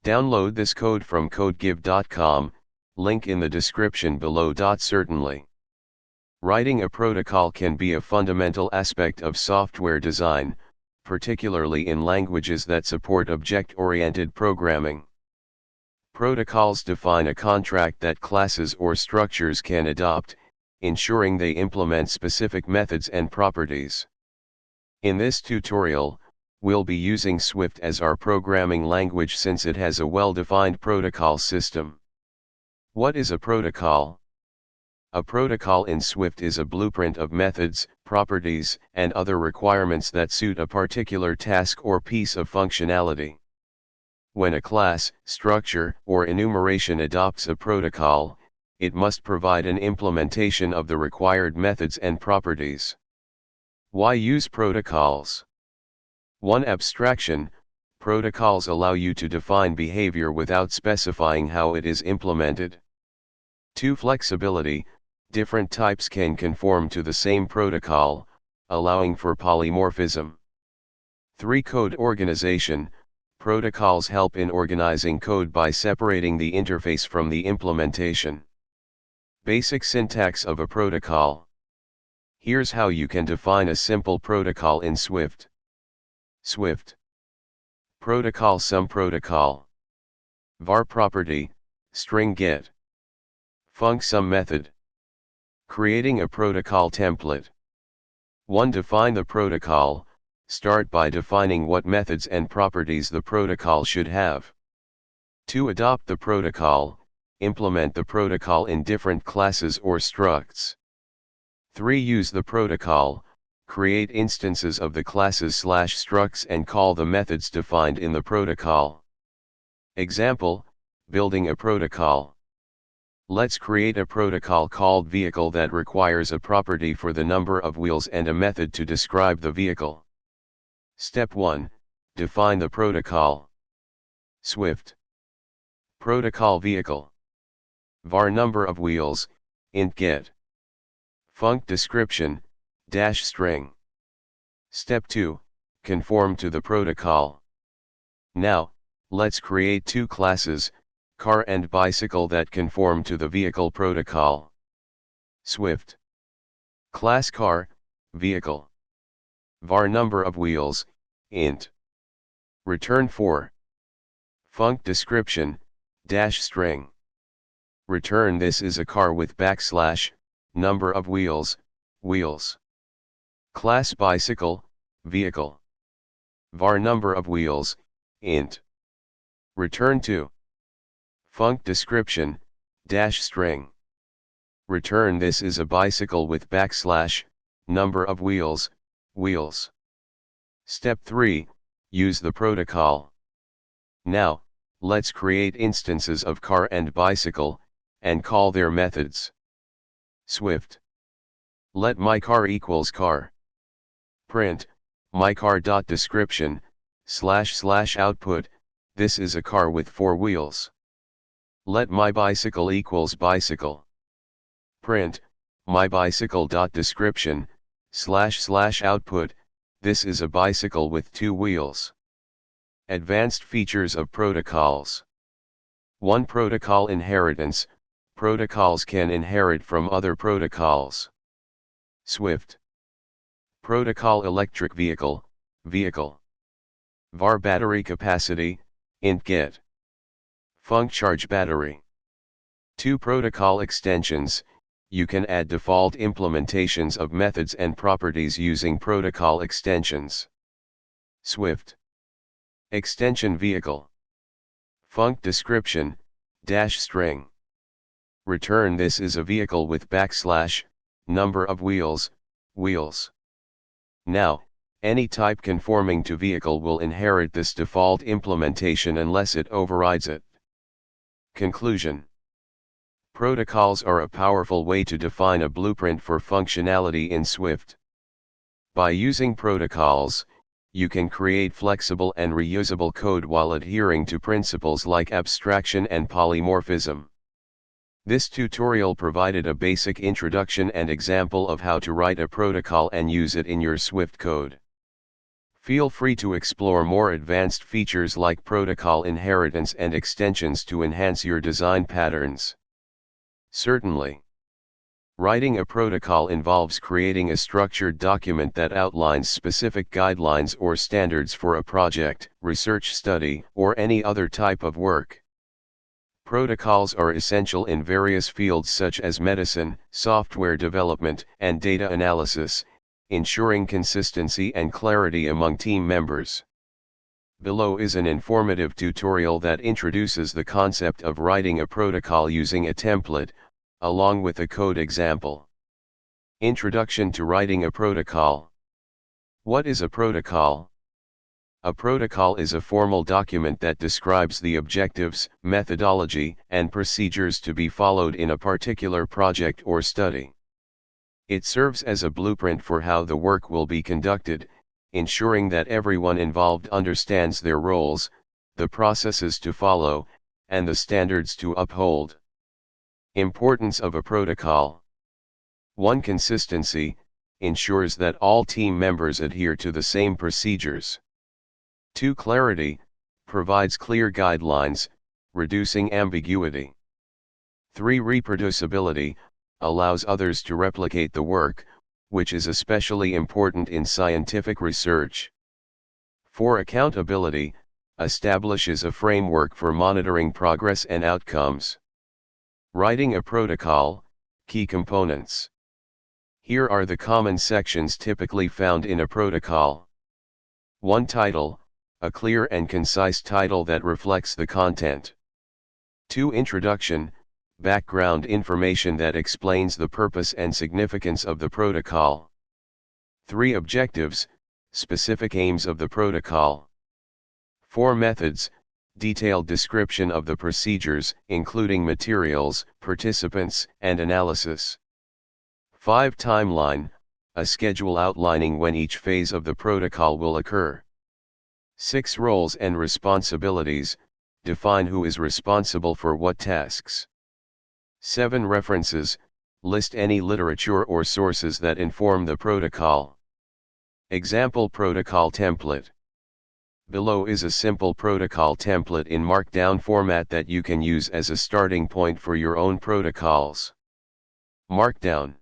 Download this code from codegive.com, link in the description below. Certainly, writing a protocol can be a fundamental aspect of software design, particularly in languages that support object-oriented programming. Protocols define a contract that classes or structures can adopt, ensuring they implement specific methods and properties. In this tutorial, we'll be using Swift as our programming language since it has a well-defined protocol system. What is a protocol? A protocol in Swift is a blueprint of methods, properties, and other requirements that suit a particular task or piece of functionality. When a class, structure, or enumeration adopts a protocol, it must provide an implementation of the required methods and properties. Why use protocols? 1. Abstraction. Protocols allow you to define behavior without specifying how it is implemented. 2. Flexibility. Different types can conform to the same protocol, allowing for polymorphism. 3. Code organization. Protocols help in organizing code by separating the interface from the implementation. Basic syntax of a protocol. Here's how you can define a simple protocol in Swift. Swift. Protocol sum protocol. Var property, string get. Func sum method. Creating a protocol template. 1. Define the protocol. Start by defining what methods and properties the protocol should have. 2. Adopt the protocol. Implement the protocol in different classes or structs. 3. Use the protocol. Create instances of the classes/structs and call the methods defined in the protocol. Example, building a protocol. Let's create a protocol called vehicle that requires a property for the number of wheels and a method to describe the vehicle. Step 1. Define the protocol. Swift. Protocol vehicle. Var number of wheels, int get. Func description, dash string. Step 2. Conform to the protocol. Now, let's create two classes, car and bicycle, that conform to the vehicle protocol. Swift. Class car, vehicle. Var number of wheels, int. Return 4. Func description, dash string. Return this is a car with backslash, number of wheels, wheels. Class bicycle, vehicle. Var number of wheels, int. Return 2. Func description, dash string. Return this is a bicycle with backslash, number of wheels, wheels. Step 3, use the protocol. Now, let's create instances of car and bicycle, and call their methods. Swift. Let myCar equals car. Print, myCar.description, / output, this is a car with 4 wheels. Let myBicycle equals bicycle. Print, myBicycle.description, / output, this is a bicycle with 2 wheels. Advanced features of protocols. 1. Protocol inheritance. Protocols can inherit from other protocols. Swift. Protocol electric vehicle, vehicle. Var battery capacity, int get. Func charge battery. 2. Protocol extensions. You can add default implementations of methods and properties using protocol extensions. Swift. Extension vehicle. Func description, dash string. Return this is a vehicle with backslash, number of wheels, wheels. Now, any type conforming to vehicle will inherit this default implementation unless it overrides it. Conclusion. Protocols are a powerful way to define a blueprint for functionality in Swift. By using protocols, you can create flexible and reusable code while adhering to principles like abstraction and polymorphism. This tutorial provided a basic introduction and example of how to write a protocol and use it in your Swift code. Feel free to explore more advanced features like protocol inheritance and extensions to enhance your design patterns. Certainly. Writing a protocol involves creating a structured document that outlines specific guidelines or standards for a project, research study, or any other type of work. Protocols are essential in various fields such as medicine, software development, and data analysis, ensuring consistency and clarity among team members. Below is an informative tutorial that introduces the concept of writing a protocol using a template, along with a code example. Introduction to writing a protocol. What is a protocol? A protocol is a formal document that describes the objectives, methodology, and procedures to be followed in a particular project or study. It serves as a blueprint for how the work will be conducted, ensuring that everyone involved understands their roles, the processes to follow, and the standards to uphold. Importance of a protocol. 1. Consistency ensures that all team members adhere to the same procedures. 2. Clarity provides clear guidelines, reducing ambiguity. 3. Reproducibility allows others to replicate the work, which is especially important in scientific research. 4. Accountability establishes a framework for monitoring progress and outcomes. Writing a protocol, key components. Here are the common sections typically found in a protocol. 1. Title, a clear and concise title that reflects the content. 2. Introduction, background information that explains the purpose and significance of the protocol. 3. Objectives, specific aims of the protocol. 4. Methods, detailed description of the procedures, including materials, participants, and analysis. 5. Timeline, a schedule outlining when each phase of the protocol will occur. 6. Roles and responsibilities, define who is responsible for what tasks. 7. References, list any literature or sources that inform the protocol. Example protocol template. Below is a simple protocol template in Markdown format that you can use as a starting point for your own protocols. Markdown.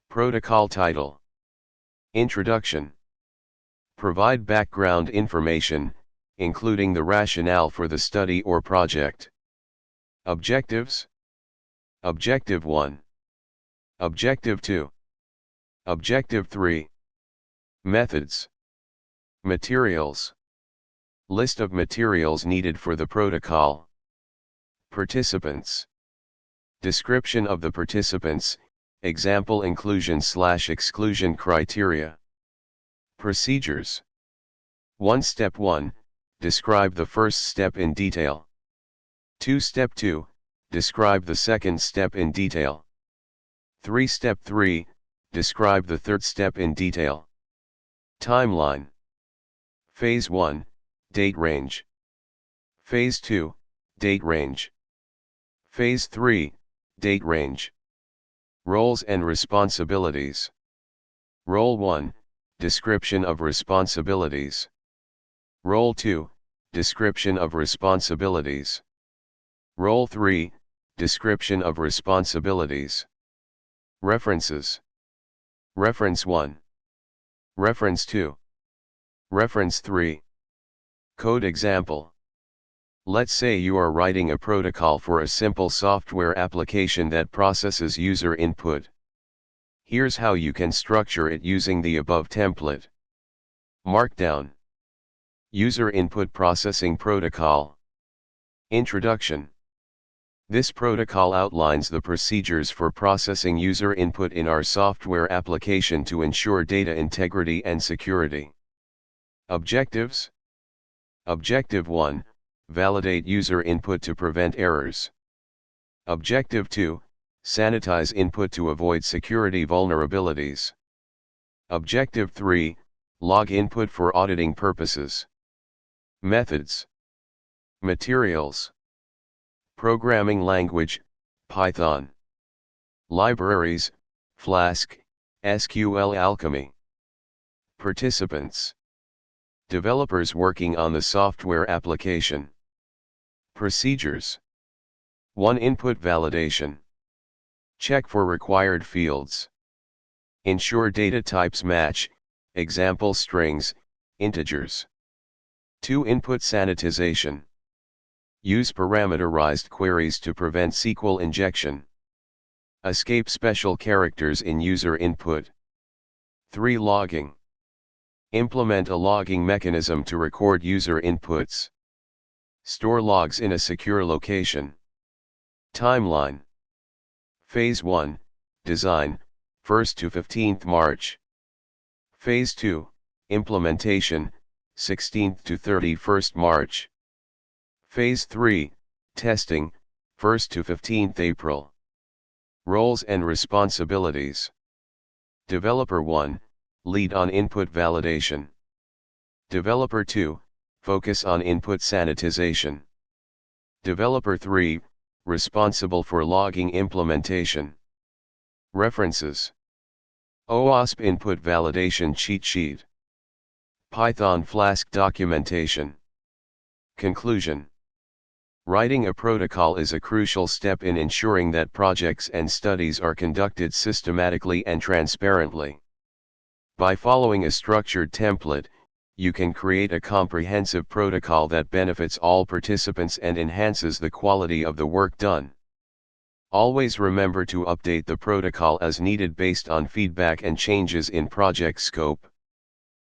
Protocol title. Introduction. Provide background information, including the rationale for the study or project. Objectives. Objective 1. Objective 2. Objective 3. Methods. Materials. List of materials needed for the protocol. Participants. Description of the participants, example inclusion/exclusion criteria. Procedures. 1. Step 1, describe the first step in detail. 2. Step 2, describe the second step in detail. 3. Step 3, describe the third step in detail. Timeline. Phase 1, date range. Phase 2, date range. Phase 3, date range. Roles and responsibilities. Role 1, description of responsibilities. Role 2, description of responsibilities. Role 3, description of responsibilities. References. Reference 1. Reference 2. Reference 3. Code example. Let's say you are writing a protocol for a simple software application that processes user input. Here's how you can structure it using the above template. Markdown. User Input Processing Protocol. Introduction. This protocol outlines the procedures for processing user input in our software application to ensure data integrity and security. Objectives. Objective 1, validate user input to prevent errors. Objective 2, sanitize input to avoid security vulnerabilities. Objective 3, log input for auditing purposes. Methods. Materials. Programming language, Python. Libraries, Flask, SQL Alchemy. Participants. Developers working on the software application. Procedures. 1. Input validation. Check for required fields. Ensure data types match, example strings, integers. 2. Input sanitization. Use parameterized queries to prevent SQL injection. Escape special characters in user input. 3. Logging. Implement a logging mechanism to record user inputs. Store logs in a secure location. Timeline. Phase 1, Design, 1st to 15th March. Phase 2, Implementation, 16th to 31st March. Phase 3, Testing, 1st to 15th April. Roles and responsibilities. Developer 1, lead on input validation. Developer 2, focus on input sanitization. Developer 3, responsible for logging implementation. References. OWASP Input Validation Cheat Sheet. Python Flask Documentation. Conclusion. Writing a protocol is a crucial step in ensuring that projects and studies are conducted systematically and transparently. By following a structured template, you can create a comprehensive protocol that benefits all participants and enhances the quality of the work done. Always remember to update the protocol as needed based on feedback and changes in project scope.